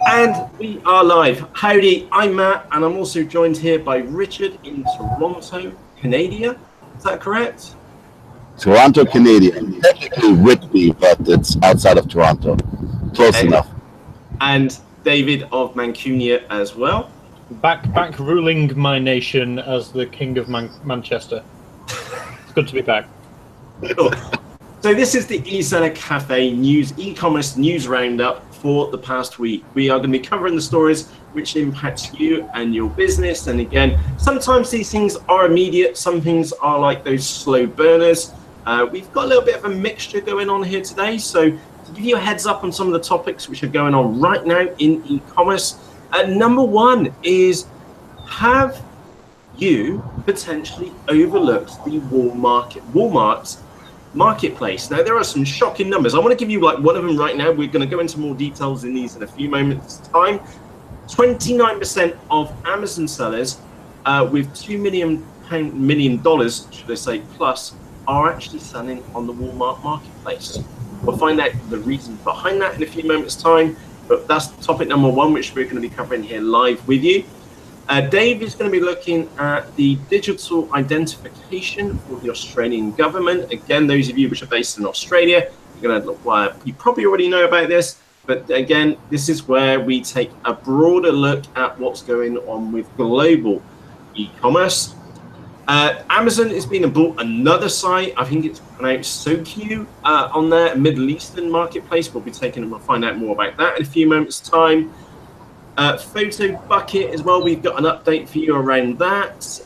And we are live. Howdy, I'm Matt, and I'm also joined here by Richard in Toronto, Canada. Is that correct? Toronto, Canadian. Technically Whitby, but it's outside of Toronto. Close enough. And David of Mancunia as well. Back ruling my nation as the King of Manchester. It's good to be back. Cool. So this is the eSellerCafe news, e-commerce news roundup for the past week. We are going to be covering the stories which impact you and your business. And again, sometimes these things are immediate. Some things are like those slow burners. We've got a little bit of a mixture going on here today. So to give you a heads up on some of the topics which are going on right now in e-commerce. Number one is, have you potentially overlooked the Walmart's marketplace? Now, there are some shocking numbers. I want to give you like one of them right now. We're going to go into more details in these in a few moments time. 29% of Amazon sellers with $2 million, should I say, plus, are actually selling on the Walmart marketplace. We'll find out the reason behind that in a few moments time, but that's topic number one, which we're going to be covering here live with you. Dave is going to be looking at the digital identification for the Australian government. Again, those of you which are based in Australia, you're going to look, you probably already know about this, but again, this is where we take a broader look at what's going on with global e-commerce. Amazon is being bought another site. I think it's pronounced SoQ on their Middle Eastern marketplace. We'll find out more about that in a few moments' time. Photobucket as well. We've got an update for you around that.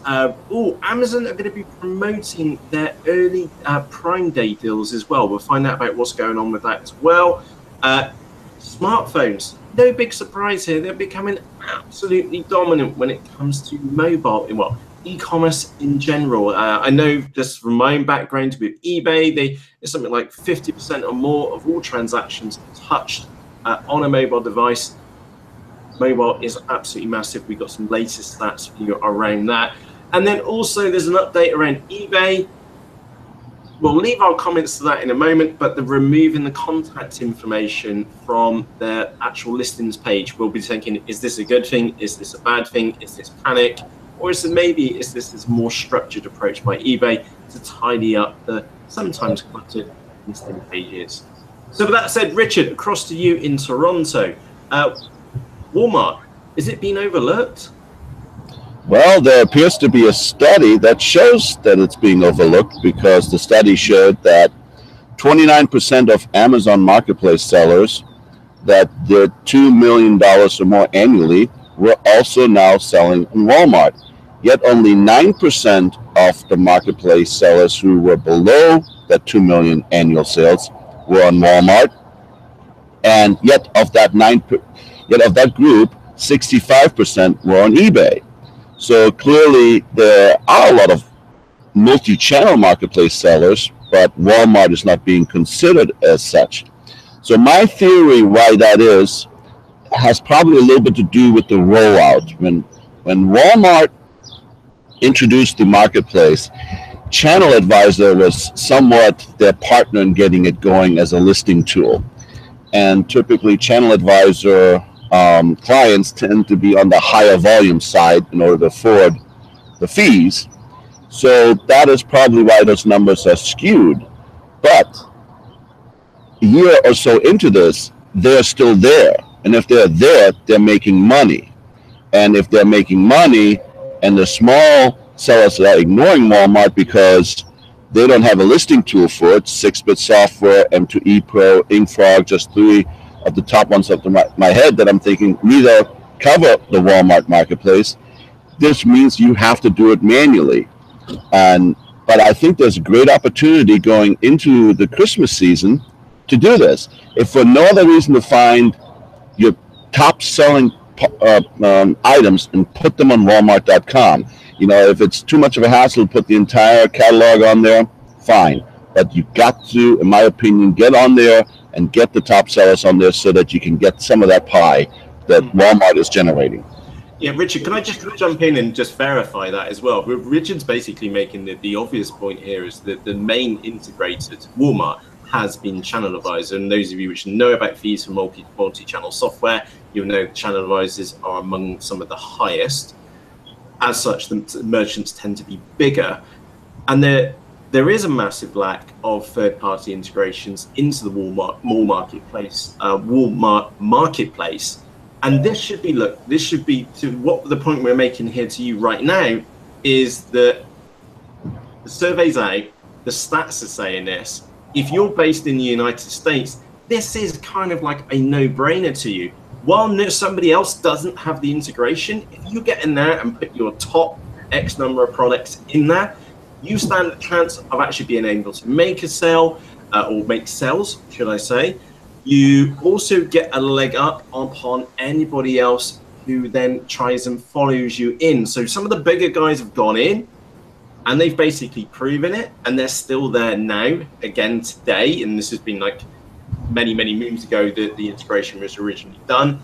Amazon are going to be promoting their early Prime Day deals as well. We'll find out about what's going on with that as well. Smartphones, no big surprise here. They're becoming absolutely dominant when it comes to mobile, e-commerce in general. I know just from my own background with eBay, it's something like 50% or more of all transactions touched on a mobile device. Mobile is absolutely massive. We've got some latest stats for you around that. And then also there's an update around eBay. We'll leave our comments to that in a moment, but they're removing the contact information from their actual listings page. We'll be thinking, is this a good thing? Is this a bad thing? Is this panic? Or is this more structured approach by eBay to tidy up the sometimes cluttered listing pages? So with that said, Richard, across to you in Toronto. Walmart, is it being overlooked? Well, there appears to be a study that shows that it's being overlooked, because the study showed that 29% of Amazon marketplace sellers that did $2 million or more annually were also now selling in Walmart. Yet only 9% of the marketplace sellers who were below that 2 million annual sales were on Walmart. And yet of that group, 65% were on eBay. So clearly there are a lot of multi-channel marketplace sellers, but Walmart is not being considered as such. So my theory why that is has probably a little bit to do with the rollout. When Walmart introduced the marketplace, Channel Advisor was somewhat their partner in getting it going as a listing tool. And typically Channel Advisor clients tend to be on the higher volume side in order to afford the fees. So that is probably why those numbers are skewed. But a year or so into this, they're still there. And if they're there, they're making money. And if they're making money and the small sellers are ignoring Walmart because they don't have a listing tool for it, 6-Bit Software, M2E Pro, InkFrog, just three of the top ones up to my head that I'm thinking neither cover the Walmart marketplace. This means you have to do it manually. But I think there's a great opportunity going into the Christmas season to do this. If for no other reason to find your top selling items and put them on Walmart.com. If it's too much of a hassle to put the entire catalog on there, fine. But you've got to, in my opinion, get on there and get the top sellers on there so that you can get some of that pie that Walmart is generating. Yeah, Richard, can I just jump in and just verify that as well? Richard's basically making the obvious point here is that the main integrators, Walmart, has been Channel Advisor. And those of you which know about fees for multi-channel software, you'll know Channel Advisors are among some of the highest. As such, the merchants tend to be bigger, and there is a massive lack of third-party integrations into the Walmart marketplace. And this should be to what the point we're making here to you right now is that the survey's out, the stats are saying this. If you're based in the United States, this is kind of like a no-brainer to you. While somebody else doesn't have the integration, if you get in there and put your top X number of products in there, you stand a chance of actually being able to make a sale, or make sales, should I say. You also get a leg up upon anybody else who then tries and follows you in. So some of the bigger guys have gone in and they've basically proven it, and they're still there now, again today, and this has been like many moons ago that the integration was originally done.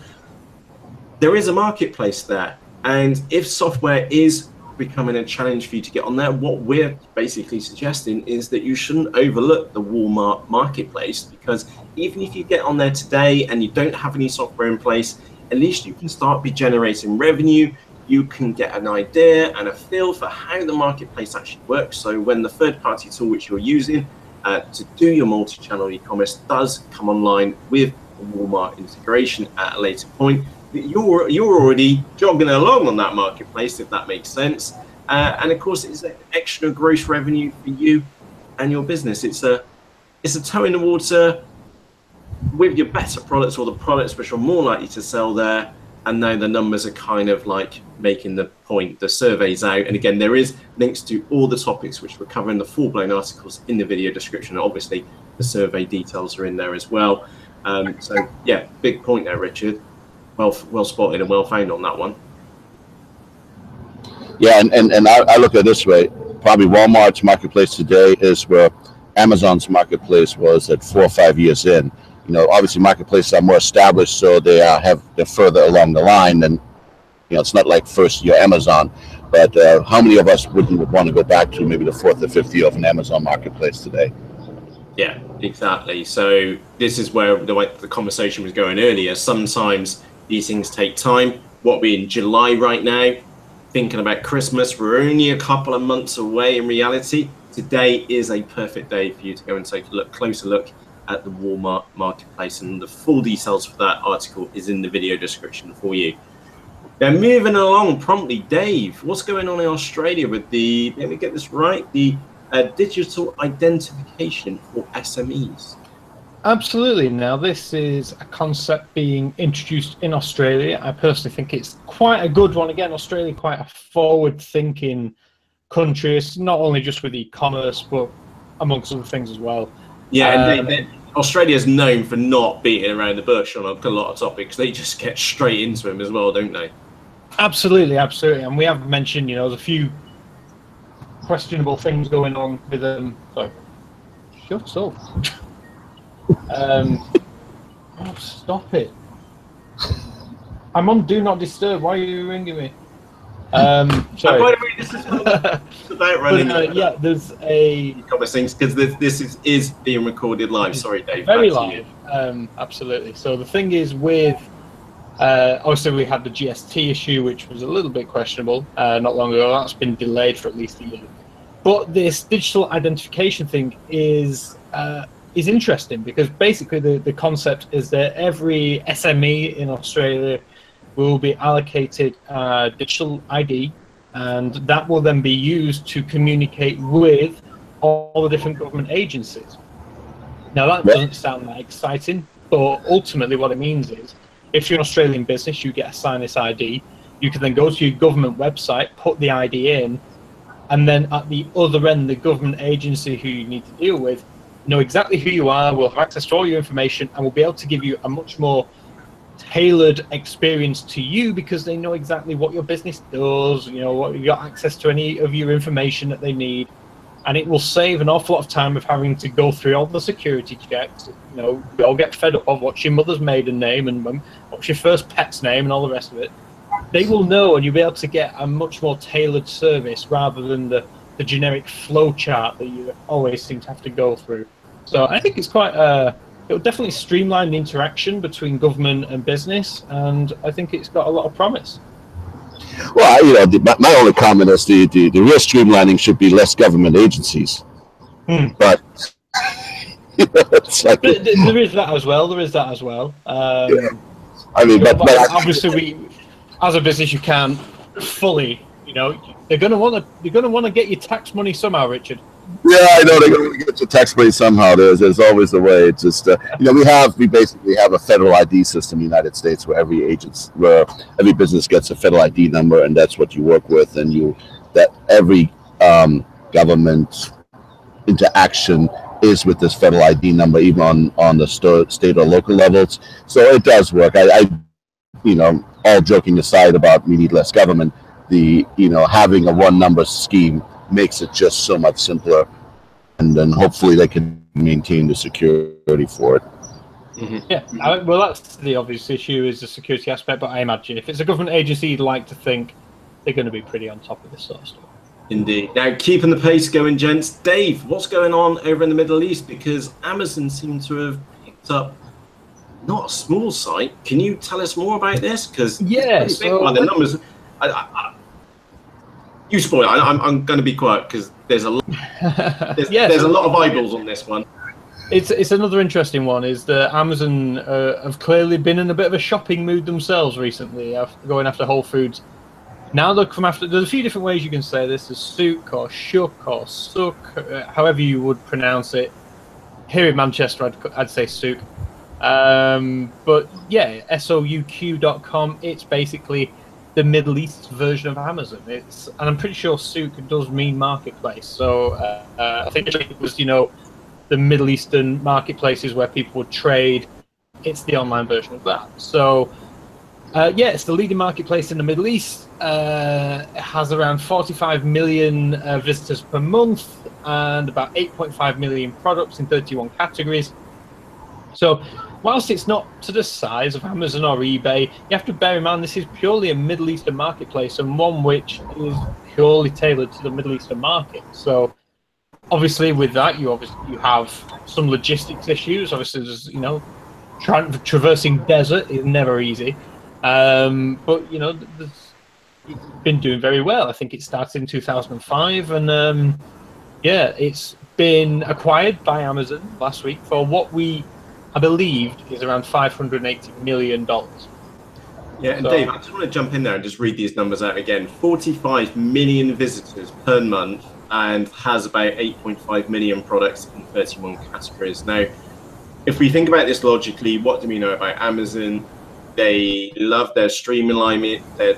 There is a marketplace there, and if software is becoming a challenge for you to get on there, what we're basically suggesting is that you shouldn't overlook the Walmart marketplace, because even if you get on there today and you don't have any software in place, at least you can start generating revenue. You can get an idea and a feel for how the marketplace actually works. So when the third-party tool which you're using to do your multi-channel e-commerce does come online with the Walmart integration at a later point, you're already jogging along on that marketplace, if that makes sense. And of course, it's extra gross revenue for you and your business. It's a toe in the water with your better products, or the products which are more likely to sell there. And now the numbers are kind of like making the point. The survey's out, and again, there is links to all the topics which we're covering, the full-blown articles in the video description. Obviously, the survey details are in there as well. So yeah, big point there, Richard. Well spotted and well found on that one. Yeah, and I look at it this way. Probably Walmart's marketplace today is where Amazon's marketplace was at 4 or 5 years in. You know, obviously marketplaces are more established, so they're further along the line, and you know, it's not like first year Amazon. But how many of us wouldn't want to go back to maybe the 4th or 5th year of an Amazon marketplace today? Yeah, exactly. So this is where the conversation was going earlier. Sometimes these things take time. What we're in July right now, thinking about Christmas, we're only a couple of months away in reality. Today is a perfect day for you to go and take a closer look at the Walmart marketplace, and the full details for that article is in the video description for you. Now, moving along promptly, Dave, what's going on in Australia with the, let me get this right, the digital identification for SMEs? Absolutely. Now, this is a concept being introduced in Australia. I personally think it's quite a good one. Again, Australia, quite a forward-thinking country. It's not only just with e-commerce, but amongst other things as well. Yeah, and Australia is known for not beating around the bush on a lot of topics. They just get straight into them as well, don't they? Absolutely, absolutely. And we have mentioned, you know, there's a few questionable things going on with them. Sorry. Shut up. Oh, stop it. I'm on Do Not Disturb. Why are you ringing me? Sorry. By the way, this is about running. Yeah, there's a couple of things, because this is being recorded live. Sorry, Dave. Very live. Absolutely. So the thing is, with obviously we had the GST issue, which was a little bit questionable not long ago. That's been delayed for at least a year. But this digital identification thing is interesting, because basically the concept is that every SME in Australia will be allocated digital ID, and that will then be used to communicate with all the different government agencies. Now, that doesn't sound that exciting, but ultimately what it means is, if you're an Australian business, you get assigned this ID, you can then go to your government website, put the ID in, and then at the other end, the government agency who you need to deal with know exactly who you are, will have access to all your information, and will be able to give you a much more tailored experience to you, because they know exactly what your business does, you know, what you've got access to any of your information that they need, and it will save an awful lot of time of having to go through all the security checks. You know, we all get fed up of what's your mother's maiden name and what's your first pet's name and all the rest of it. They will know, and you'll be able to get a much more tailored service rather than the generic flow chart that you always seem to have to go through. So I think it's quite it'll definitely streamline the interaction between government and business, and I think it's got a lot of promise. Well, my only comment is the real streamlining should be less government agencies. But it's like, there is that as well. Yeah. I mean, but obviously, we, as a business, you can't fully. They're going to want to get your tax money somehow, Richard. Yeah, I know they're going to get your tax money somehow. There's always a way. It's just we basically have a federal ID system in the United States where every business gets a federal ID number, and that's what you work with, and that every government interaction is with this federal ID number, even on the state or local levels. So it does work. I all joking aside about we need less government, having a one number scheme makes it just so much simpler, and then hopefully they can maintain the security for it. Mm-hmm. Yeah, well, that's the obvious issue, is the security aspect, but I imagine if it's a government agency, you'd like to think they're going to be pretty on top of this sort of stuff. Indeed. Now, keeping the pace going, gents. Dave, what's going on over in the Middle East? Because Amazon seems to have picked up not a small site. Can you tell us more about this? Because the numbers. You spoil it. I'm going to be quiet because there's a lot. There's a lot of eyeballs on this one. It's another interesting one. Is that Amazon have clearly been in a bit of a shopping mood themselves recently, going after Whole Foods. Now they'll come after. There's a few different ways you can say this: as souk or shuk or suk, however you would pronounce it. Here in Manchester, I'd say souk. But yeah, souq.com. It's basically the Middle East version of Amazon. And I'm pretty sure souk does mean marketplace. So I think it was the Middle Eastern marketplaces where people would trade. It's the online version of that. So. It's the leading marketplace in the Middle East. It has around 45 million visitors per month and about 8.5 million products in 31 categories. So whilst it's not to the size of Amazon or eBay, you have to bear in mind this is purely a Middle Eastern marketplace, and one which is purely tailored to the Middle Eastern market. So obviously with that, you have some logistics issues. Obviously there's, traversing desert is never easy. But it's been doing very well. I think it started in 2005, and it's been acquired by Amazon last week for what I believe is around $580 million. Yeah, and Dave, I just want to jump in there and just read these numbers out again. 45 million visitors per month and has about 8.5 million products in 31 categories. Now, if we think about this logically, what do we know about Amazon? They love their streamlining. They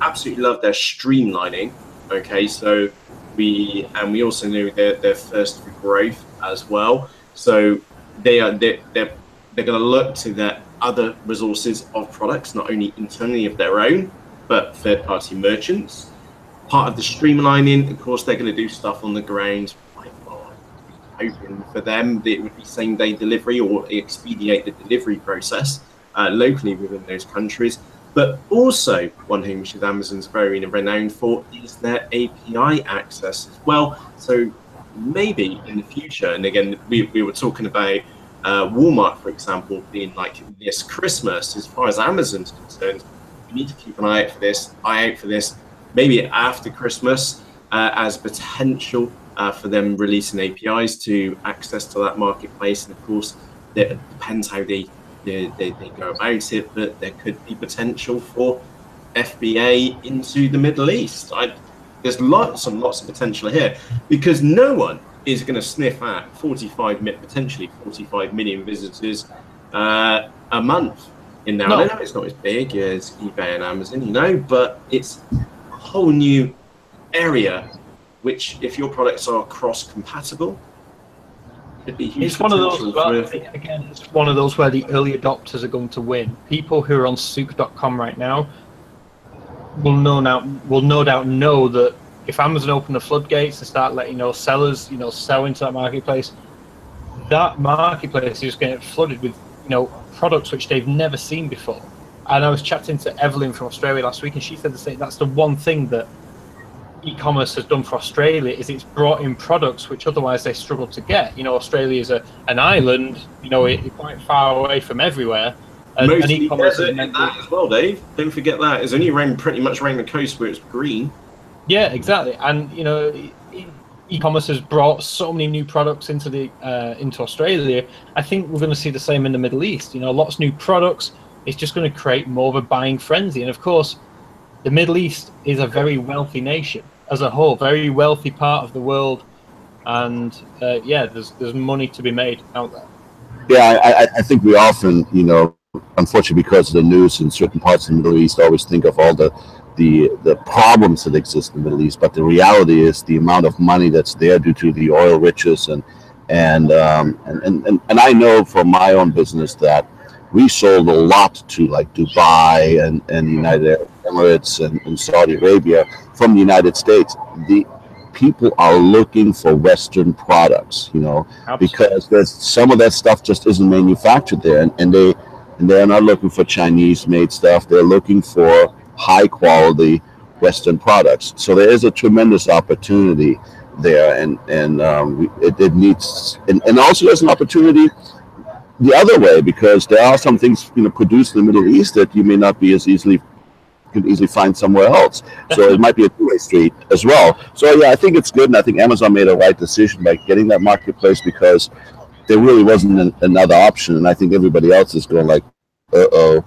absolutely love their streamlining. Okay, so we also know their thirst for growth as well. So they're going to look to their other resources of products, not only internally of their own, but third-party merchants. Part of the streamlining, of course, they're going to do stuff on the ground. Hoping for them, it would be same-day delivery or expedite the delivery process. Locally within those countries, but also one thing which is Amazon's very renowned for is their API access as well. So maybe in the future, and again, we were talking about Walmart, for example, being like this Christmas, as far as Amazon's concerned, we need to keep an eye out for this, maybe after Christmas, as potential for them releasing APIs to access to that marketplace. And of course, it depends how they go about it, but there could be potential for FBA into the Middle East. There's lots and lots of potential here, because no one is going to sniff at potentially 45 million visitors a month in there. No. I know it's not as big as eBay and Amazon, but it's a whole new area which, if your products are cross-compatible, it's one of those. Again, it's one of those where the early adopters are going to win. People who are on souk.com right now will no doubt know that if Amazon open the floodgates and start letting sellers sell into that marketplace is going to get flooded with products which they've never seen before. And I was chatting to Evelyn from Australia last week, and she said the same. That's the one thing that e-commerce has done for Australia is it's brought in products which otherwise they struggle to get. You know, Australia is an island. You know, it's quite far away from everywhere. And e-commerce is meant that as well, Dave. Don't forget that. It's only pretty much around the coast where it's green. Yeah, exactly. And you know, e-commerce has brought so many new products into Australia. I think we're going to see the same in the Middle East. You know, lots of new products. It's just going to create more of a buying frenzy. And of course, the Middle East is a very wealthy nation as a whole, very wealthy part of the world. And yeah, there's money to be made out there. Yeah, I think we often, you know, unfortunately because of the news in certain parts of the Middle East, always think of all the problems that exist in the Middle East. But the reality is the amount of money that's there due to the oil riches and I know from my own business that we sold a lot to like Dubai and United Arab Emirates and Saudi Arabia from the United States. The people are looking for Western products, you know, because there's some of that stuff just isn't manufactured there, and they're not looking for Chinese-made stuff. They're looking for high-quality Western products. So there is a tremendous opportunity there, and it needs, and also there's an opportunity the other way, because there are some things, you know, produced in the Middle East that you may not be as easily could easily find somewhere else. So it might be a two-way street as well. So yeah, I think it's good, and I think Amazon made a right decision by getting that marketplace, because there really wasn't another option, and I think everybody else is going like, uh-oh,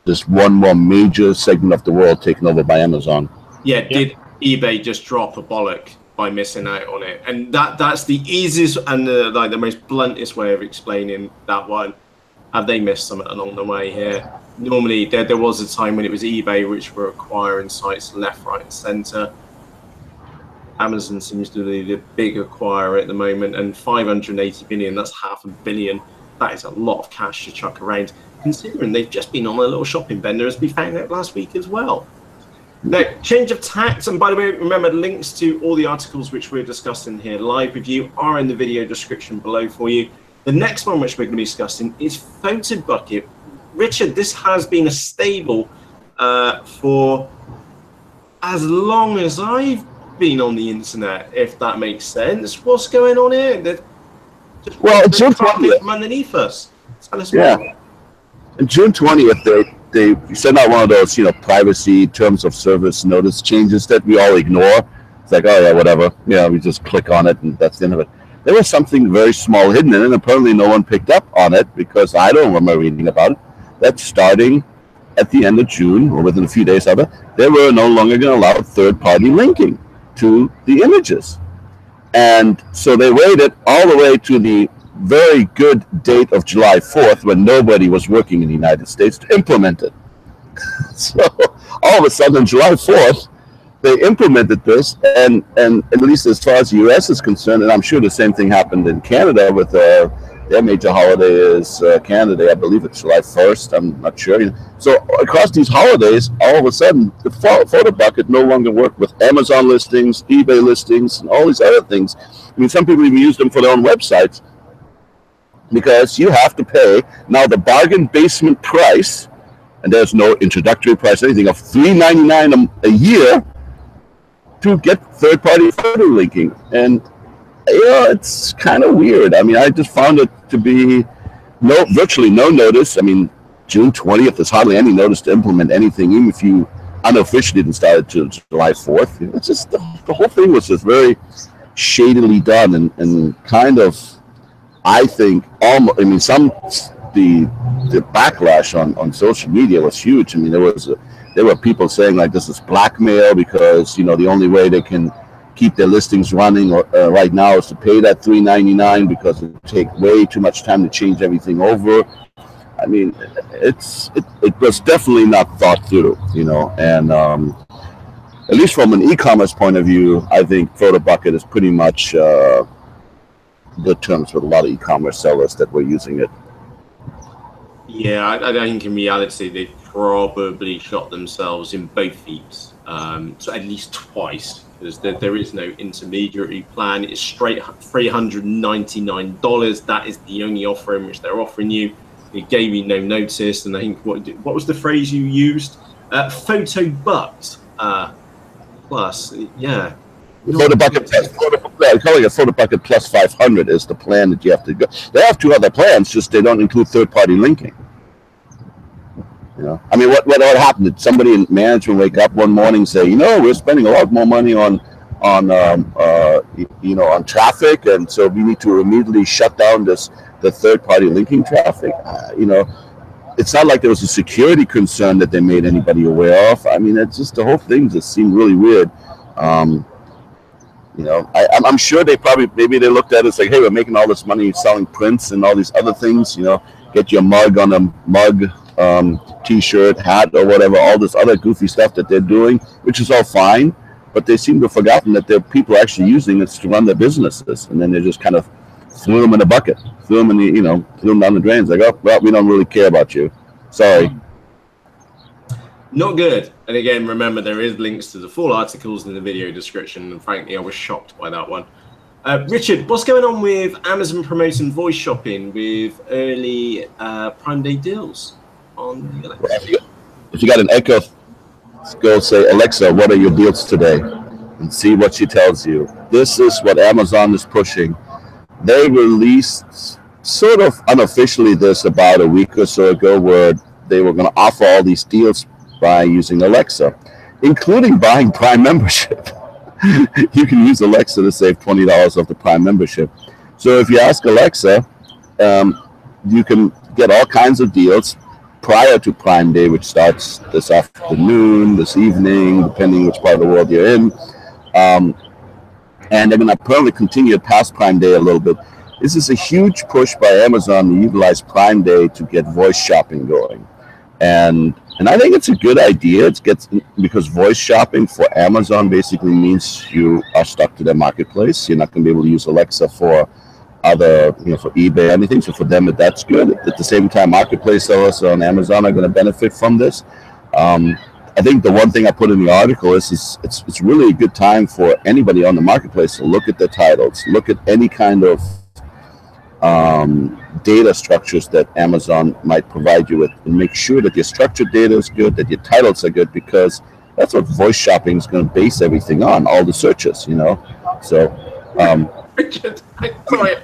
there's one more major segment of the world taken over by Amazon. Yeah, did eBay just drop a bollock by missing out on it? And that's the easiest and the most bluntest way of explaining that one. Have they missed something along the way here? Normally, there was a time when it was eBay which were acquiring sites left, right, and center. Amazon seems to be the big acquirer at the moment, and 580 billion, that's $500 million. That is a lot of cash to chuck around, considering they've just been on a little shopping bender, as we found out last week as well. Now, change of tact, and by the way, remember, links to all the articles which we're discussing here live with you are in the video description below for you. The next one which we're going to be discussing is Photobucket. Richard, this has been a stable for as long as I've been on the internet, if that makes sense. What's going on here? Well, June 20th, underneath us. Tell us more. On June 20th, they sent out one of those, you know, privacy terms of service notice changes that we all ignore. It's like, oh yeah, whatever. Yeah, we just click on it and that's the end of it. There was something very small hidden in it, and apparently no one picked up on it, because I don't remember reading about it. That starting at the end of June, or within a few days of it, they were no longer going to allow third-party linking to the images. And so they waited all the way to the very good date of July 4th, when nobody was working in the United States, to implement it. So all of a sudden on July 4th, they implemented this, and at least as far as the U.S. is concerned, and I'm sure the same thing happened in Canada with their major holiday is Canada. I believe it's July 1st. I'm not sure. So across these holidays, all of a sudden, the Photobucket no longer worked with Amazon listings, eBay listings, and all these other things. I mean, some people even use them for their own websites, because you have to pay now the bargain basement price, and there's no introductory price, anything, of $3.99 a year to get third-party photo linking. And you know, it's kind of weird. I mean, I just found it to be virtually no notice. I mean, June 20th, there's hardly any notice to implement anything, even if you unofficially didn't start it till July 4th. It's just the whole thing was just very shadily done, and kind of, I think, almost. I mean, the backlash on social media was huge. I mean, there were people saying like this is blackmail, because, you know, the only way they can keep their listings running right now is to pay that $3.99, because it takes way too much time to change everything over. I mean, it was definitely not thought through, you know. And at least from an e-commerce point of view, I think Photobucket is pretty much good terms with a lot of e-commerce sellers that were using it. Yeah, I think in reality they probably shot themselves in both feet, so at least twice, because there is no intermediary plan. It's straight $399. That is the only offer in which they're offering you. They gave you no notice, and I think what was the phrase you used? Photobucket. Plus, yeah. Photobucket plus 500 is the plan that you have to go. They have two other plans, just they don't include third-party linking. You know, I mean, what happened? Did somebody in management wake up one morning and say, you know, we're spending a lot more money on traffic, and so we need to immediately shut down the third-party linking traffic? You know, it's not like there was a security concern that they made anybody aware of. I mean, it's just the whole thing just seemed really weird. You know, I'm sure maybe they looked at it as like, hey, we're making all this money selling prints and all these other things. You know, get your mug on a mug. T-shirt, hat, or whatever, all this other goofy stuff that they're doing, which is all fine, but they seem to have forgotten that there are people actually using it to run their businesses, and then they just kind of threw them in a bucket, threw them down the drains, like, oh, well, we don't really care about you. Sorry. Not good. And again, remember, there is links to the full articles in the video description, and frankly, I was shocked by that one. Richard, what's going on with Amazon promoting voice shopping with early Prime Day deals on the Alexa? If you got an Echo, go say, Alexa, what are your deals today? And see what she tells you. This is what Amazon is pushing. They released sort of unofficially this about a week or so ago, where they were going to offer all these deals by using Alexa, including buying Prime membership. You can use Alexa to save $20 off the Prime membership. So if you ask Alexa, you can get all kinds of deals prior to Prime Day, which starts this afternoon, this evening, depending which part of the world you're in. And they're going to probably continue past Prime Day a little bit. This is a huge push by Amazon to utilize Prime Day to get voice shopping going. And I think it's a good idea. Because voice shopping for Amazon basically means you are stuck to their marketplace. You're not going to be able to use Alexa for other, for eBay, anything. So for them, that's good. At the same time, marketplace sellers on Amazon are going to benefit from this. I think the one thing I put in the article is it's really a good time for anybody on the marketplace to look at their titles, look at any kind of data structures that Amazon might provide you with, and make sure that your structured data is good, that your titles are good, because that's what voice shopping is going to base everything on, all the searches, So, Richard, sorry,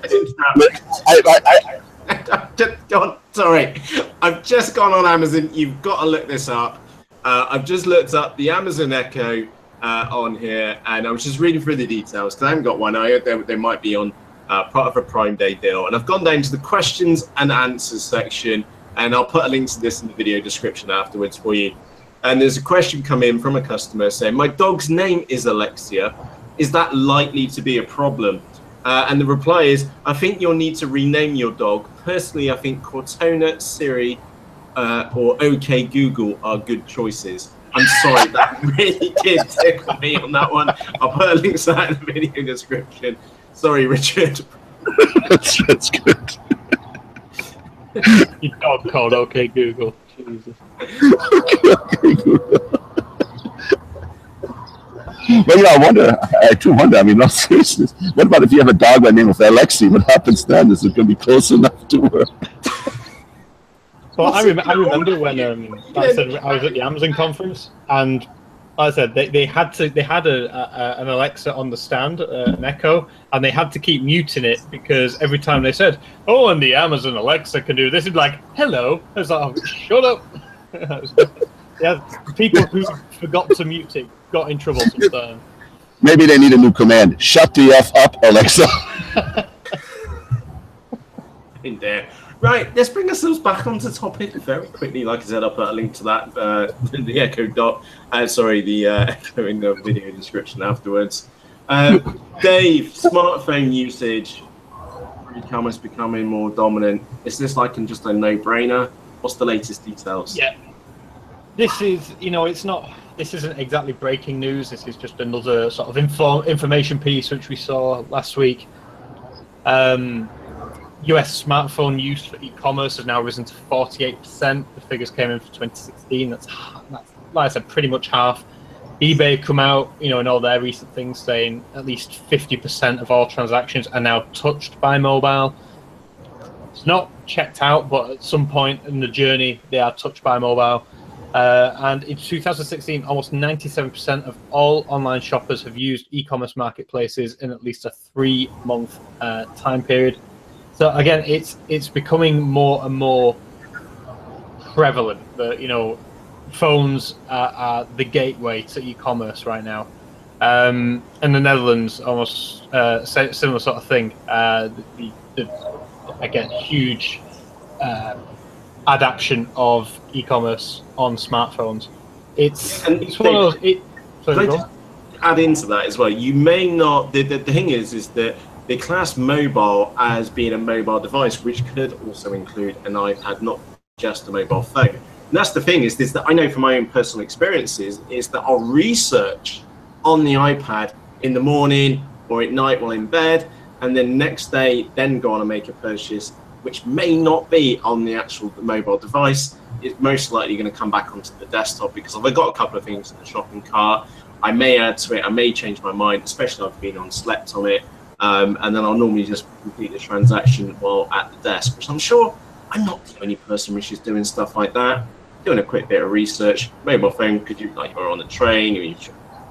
I've just gone on Amazon. You've got to look this up. I've just looked up the Amazon Echo on here, and I was just reading through the details because I haven't got one. I heard they might be on part of a Prime Day deal, and I've gone down to the questions and answers section, and I'll put a link to this in the video description afterwards for you. And there's a question come in from a customer saying, my dog's name is Alexia. Is that likely to be a problem? And the reply is, I think you'll need to rename your dog. Personally, I think Cortana, Siri, or OK Google are good choices. I'm sorry, that really did tickle me on that one. I'll put a link to that in the video description. Sorry, Richard. That's good. Your dog called OK Google. Jesus. OK Google. Well, I do wonder, I mean, no seriousness. What about if you have a dog by the name of Alexi? What happens then? Is it going to be close enough to her? Well, I remember when like I said, I was at the Amazon conference, and like I said, they had an Alexa on the stand, an Echo, and they had to keep muting it because every time they said, "Oh, and the Amazon Alexa can do this," it'd be like, "Hello," I was like, oh, "Shut up." Yeah, people who forgot to mute it got in trouble sometimes. Maybe they need a new command. Shut the F up, Alexa. In there. Right, let's bring ourselves back onto topic very quickly. Like I said, I'll put a link to that, the Echo Dot. the Echo in the video description afterwards. Dave, smartphone usage, e-commerce becoming more dominant. Is this like just a no-brainer? What's the latest details? Yeah. This is, this isn't exactly breaking news. This is just another sort of information piece which we saw last week. US smartphone use for e-commerce has now risen to 48%. The figures came in for 2016. That's like I said, pretty much half. eBay come out, in all their recent things saying at least 50% of all transactions are now touched by mobile. It's not checked out, but at some point in the journey, they are touched by mobile. And in 2016, almost 97% of all online shoppers have used e-commerce marketplaces in at least a 3-month time period. So again, it's becoming more and more prevalent that, you know, phones are the gateway to e-commerce right now. In the Netherlands, almost similar sort of thing. Again, huge adaptation of e-commerce on smartphones. It's one of those. Sorry, go on. Add into that as well. You may not. The thing is that they class mobile as being a mobile device, which could also include an iPad, not just a mobile phone. And that's the thing is that I know from my own personal experiences is that I'll research on the iPad in the morning or at night while in bed, and then next day then go on and make a purchase which may not be on the actual mobile device. It's most likely going to come back onto the desktop, because if I've got a couple of things in the shopping cart, I may add to it, I may change my mind, especially if I've been on slept on it, and then I'll normally just complete the transaction while at the desk, which I'm sure I'm not the only person which is doing stuff like that. Doing a quick bit of research, mobile phone, could you, like you're on the train or you're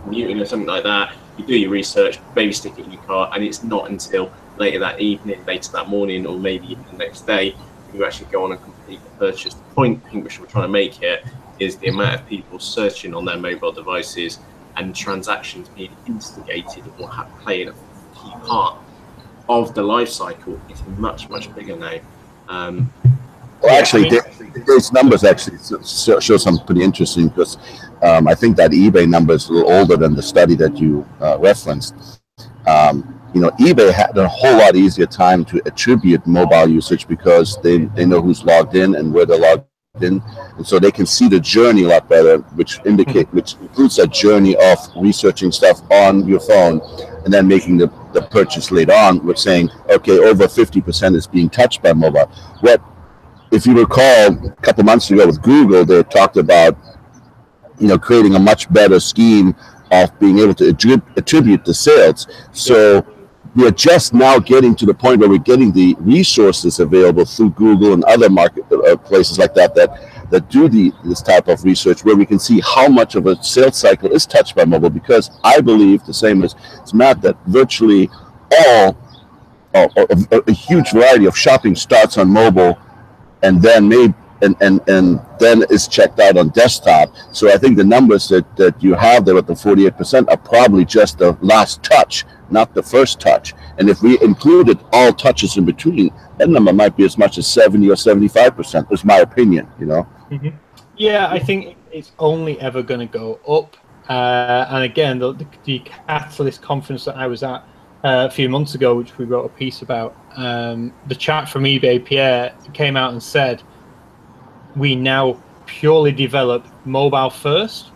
commuting or something like that, you do your research, maybe stick it in your cart, and it's not until later that evening, later that morning, or maybe even the next day, you actually go on and complete the purchase. The point I think which we're trying to make here is the amount of people searching on their mobile devices and transactions being instigated or playing a key part of the life cycle is much, much bigger now. Well, actually, those numbers actually show something pretty interesting, because I think that eBay number is a little older than the study that you referenced. You know, eBay had a whole lot easier time to attribute mobile usage, because they know who's logged in and where they're logged in, and so they can see the journey a lot better, which includes that journey of researching stuff on your phone and then making the purchase later on, with saying, okay, over 50% is being touched by mobile. What, if you recall, a couple months ago with Google, they talked about, you know, creating a much better scheme of being able to attribute the sales. So we're just now getting to the point where we're getting the resources available through Google and other market places like that do this type of research, where we can see how much of a sales cycle is touched by mobile. Because I believe, the same as Matt, that virtually all, a huge variety of shopping starts on mobile, and then then is checked out on desktop. So I think the numbers that you have there at the 48% are probably just the last touch, not the first touch. And if we included all touches in between, that number might be as much as 70 or 75%, is my opinion, you know? Mm-hmm. Yeah, I think it's only ever going to go up. And again, the Catalyst conference that I was at a few months ago, which we wrote a piece about, the chat from eBay, Pierre, came out and said, we now purely develop mobile first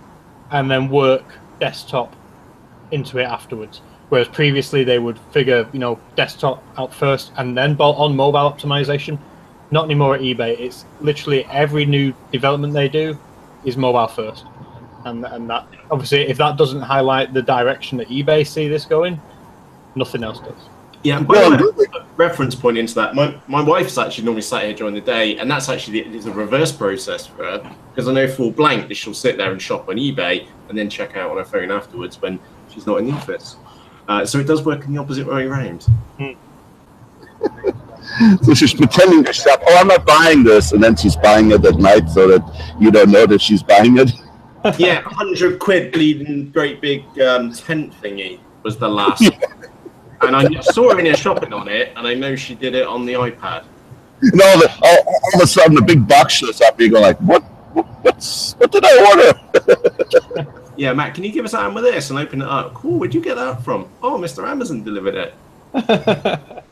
and then work desktop into it afterwards. Whereas previously they would figure, you know, desktop out first and then bolt on mobile optimization. Not anymore at eBay. It's literally every new development they do is mobile first. And that, obviously, if that doesn't highlight the direction that eBay see this going, nothing else does. Yeah, and by the way, reference point into that, my wife's actually normally sat here during the day, and that's actually the reverse process for her, because I know full blank that she'll sit there and shop on eBay and then check out on her phone afterwards when she's not in the office. So it does work in the opposite way around. So she's pretending to shop. Oh, I'm not buying this, and then she's buying it at night so that you don't know that she's buying it. Yeah, 100 quid bleeding great big tent thingy was the last. And I saw her in here shopping on it, and I know she did it on the iPad. You know, all of a sudden the big box shows up. You go like, what did I order? Yeah, Matt, can you give us a hand with this and open it up? Cool, where'd you get that from? Oh, Mr. Amazon delivered it. I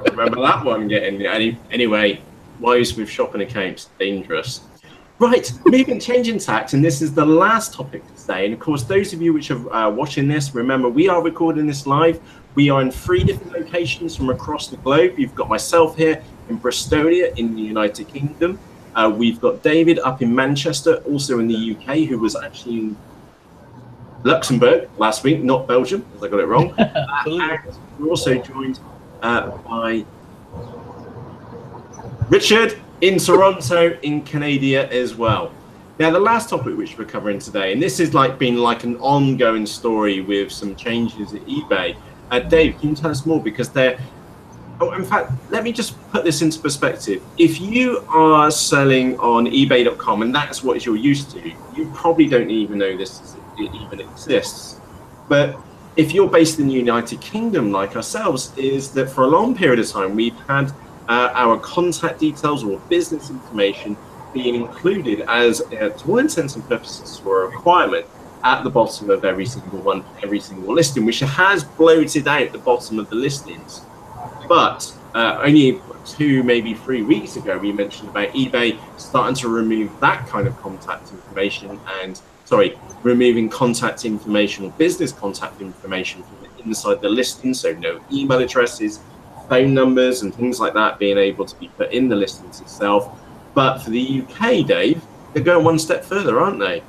remember that one getting anyway. Wives with shopping accounts, dangerous. Right, changing tact, and this is the last topic today. And of course, those of you which are watching this, remember we are recording this live. We are in 3 different locations from across the globe. You've got myself here in Bristolia in the United Kingdom. We've got David up in Manchester, also in the UK, who was actually in Luxembourg last week, not Belgium, because I got it wrong. And we're also joined by Richard in Toronto, in Canada as well. Now, the last topic which we're covering today, and this has been like an ongoing story with some changes at eBay. Dave, can you tell us more? Because in fact, let me just put this into perspective. If you are selling on eBay.com and that's what you're used to, you probably don't even know this even exists. But if you're based in the United Kingdom like ourselves, is that for a long period of time, we've had our contact details or business information being included as, to all intents and purposes, for a requirement at the bottom of every single listing, which has bloated out the bottom of the listings. But only 2, maybe 3 weeks ago, we mentioned about eBay starting to remove that kind of contact information removing contact information or business contact information from inside the listing. So no email addresses, phone numbers, and things like that being able to be put in the listings itself. But for the UK, Dave, they're going one step further, aren't they?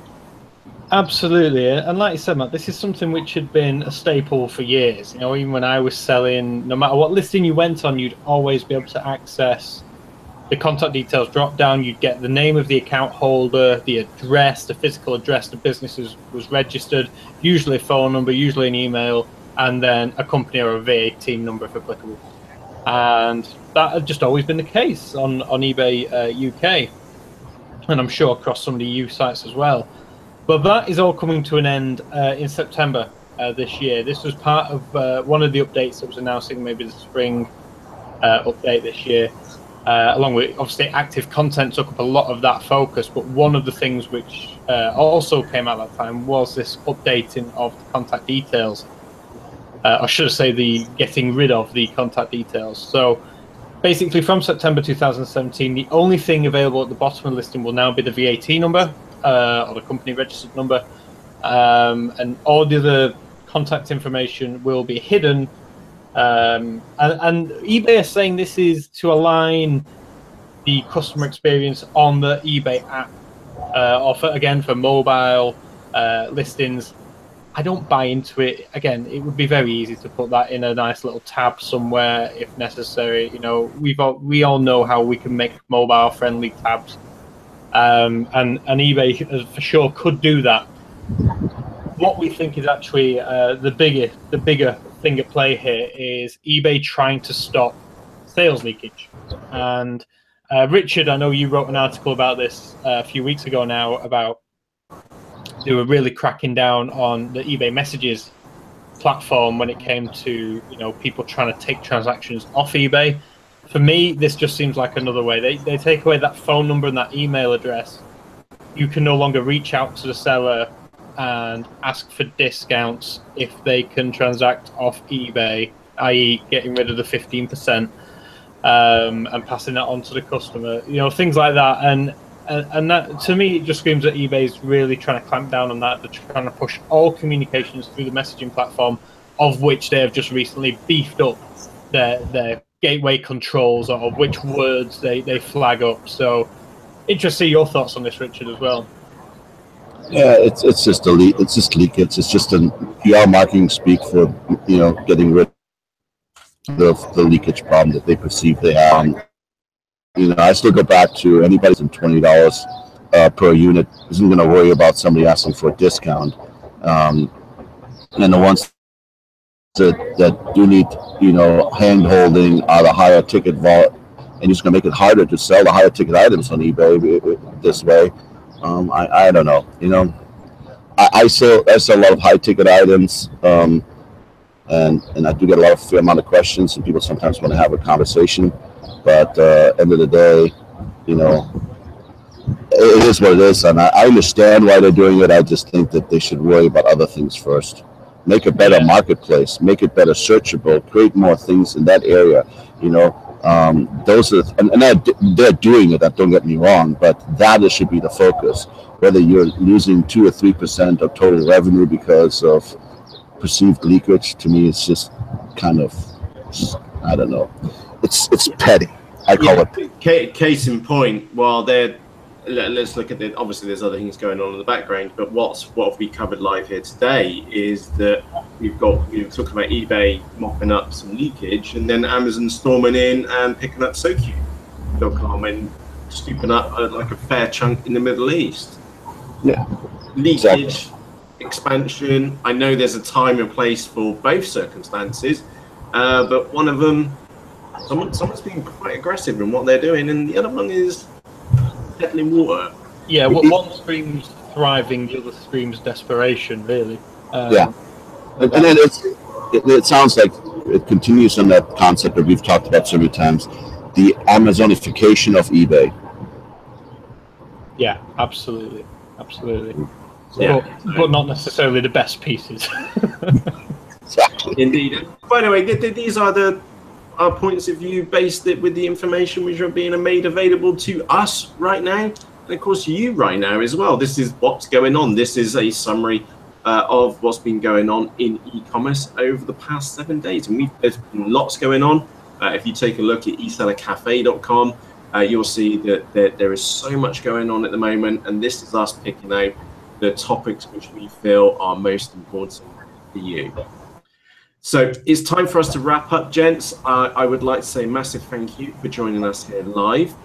Absolutely, and like you said, Matt, this is something which had been a staple for years. Even when I was selling, no matter what listing you went on, you'd always be able to access the contact details drop down. You'd get the name of the account holder, the address, the physical address the business was registered, usually a phone number, usually an email, and then a company or a VAT number if applicable. And that had just always been the case on eBay UK, and I'm sure across some of the EU sites as well. But that is all coming to an end in September this year. This was part of one of the updates that was announcing maybe the spring update this year, along with obviously active content took up a lot of that focus. But one of the things which also came out at that time was this updating of the contact details. I should say the getting rid of the contact details. So basically from September 2017, the only thing available at the bottom of the listing will now be the VAT number or the company registered number, and all the other contact information will be hidden. And eBay is saying this is to align the customer experience on the eBay app, for mobile listings. I don't buy into it. Again, it would be very easy to put that in a nice little tab somewhere if necessary. We all know how we can make mobile friendly tabs, and eBay for sure could do that. What we think is actually the bigger thing at play here is eBay trying to stop sales leakage. And Richard, I know you wrote an article about this a few weeks ago now about they were really cracking down on the eBay messages platform when it came to people trying to take transactions off eBay. For me, this just seems like another way. They take away that phone number and that email address. You can no longer reach out to the seller and ask for discounts if they can transact off eBay, i.e. getting rid of the 15% and passing that on to the customer, things like that. And that, to me, it just screams that eBay's really trying to clamp down on that. They're trying to push all communications through the messaging platform, of which they have just recently beefed up their gateway controls or which words they flag up. So interested to see your thoughts on this, Richard, as well. Yeah, it's just it's just leakage. It's just a PR marketing speak for getting rid of the leakage problem that they perceive they have. I still go back to anybody who's $20 per unit isn't going to worry about somebody asking for a discount, and the ones that do need hand holding are the higher ticket and it's going to make it harder to sell the higher ticket items on eBay this way. I don't know. I sell a lot of high ticket items, and I do get a fair amount of questions, and people sometimes want to have a conversation. But end of the day, it is what it is, and I understand why they're doing it. I just think that they should worry about other things first. Make a better marketplace, make it better searchable, create more things in that area. Those are, and they're doing it. Don't get me wrong, but that should be the focus. Whether you're losing 2 or 3% of total revenue because of perceived leakage, to me, it's just kind of, I don't know. It's petty. I call it. Case in point, let's look at it. Obviously, there's other things going on in the background, but what have we covered live here today is that we've got talking about eBay mopping up some leakage, and then Amazon storming in and picking up SoQ.com and scooping up like a fair chunk in the Middle East. Yeah. Leakage, expansion. I know there's a time and place for both circumstances, but one of them, someone's being quite aggressive in what they're doing, and the other one is peddling water. Yeah, one screams thriving, the other screams desperation, really. Yeah. And then it sounds like it continues on that concept that we've talked about so many times, the Amazonification of eBay. Yeah, absolutely. Yeah. But not necessarily the best pieces. Exactly. Indeed. By the way, these are our points of view based with the information which are being made available to us right now, and of course you right now as well. This is what's going on. This is a summary of what's been going on in e-commerce over the past 7 days, and there's been lots going on. If you take a look at eSellerCafe.com, you'll see that there is so much going on at the moment, and this is us picking out the topics which we feel are most important for you. So it's time for us to wrap up, gents. I would like to say a massive thank you for joining us here live.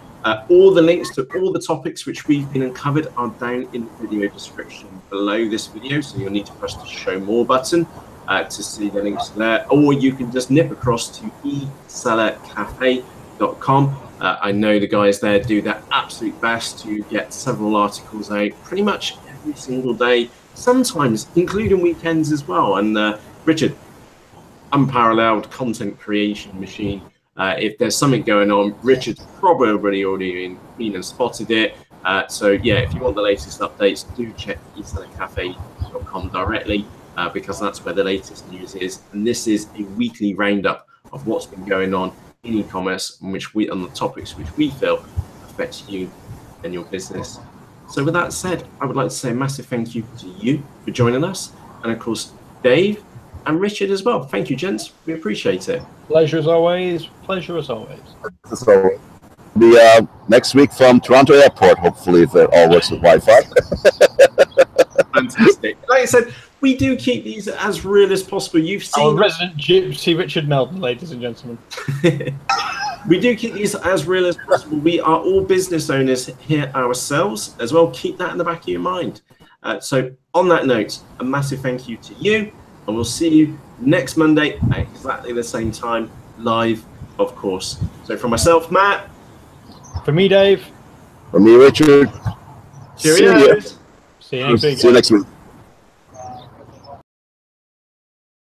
All the links to all the topics which we've been uncovered are down in the video description below this video, so you'll need to press the show more button to see the links there, or you can just nip across to eSellerCafe.com. I know the guys there do their absolute best to get several articles out pretty much every single day, sometimes including weekends as well. And Richard, unparalleled content creation machine. If there's something going on, Richard's probably already been and spotted it. So yeah, if you want the latest updates, do check eSellerCafe.com directly, because that's where the latest news is. And this is a weekly roundup of what's been going on in e-commerce, on the topics which we feel affects you and your business. So with that said, I would like to say a massive thank you to you for joining us, and of course Dave and Richard as well. Thank you, gents. We appreciate it. Pleasure as always. So the next week from Toronto Airport, hopefully, if it all works with Wi-Fi. Fantastic. Like I said, we do keep these as real as possible. You've seen our resident gypsy, Richard Melton, ladies and gentlemen. We do keep these as real as possible. We are all business owners here ourselves as well. Keep that in the back of your mind. So on that note, a massive thank you to you, and we'll see you next Monday at exactly the same time, live, of course. So from myself, Matt. From me, Dave. From me, Richard. Cheerio. See you next week. See you next week.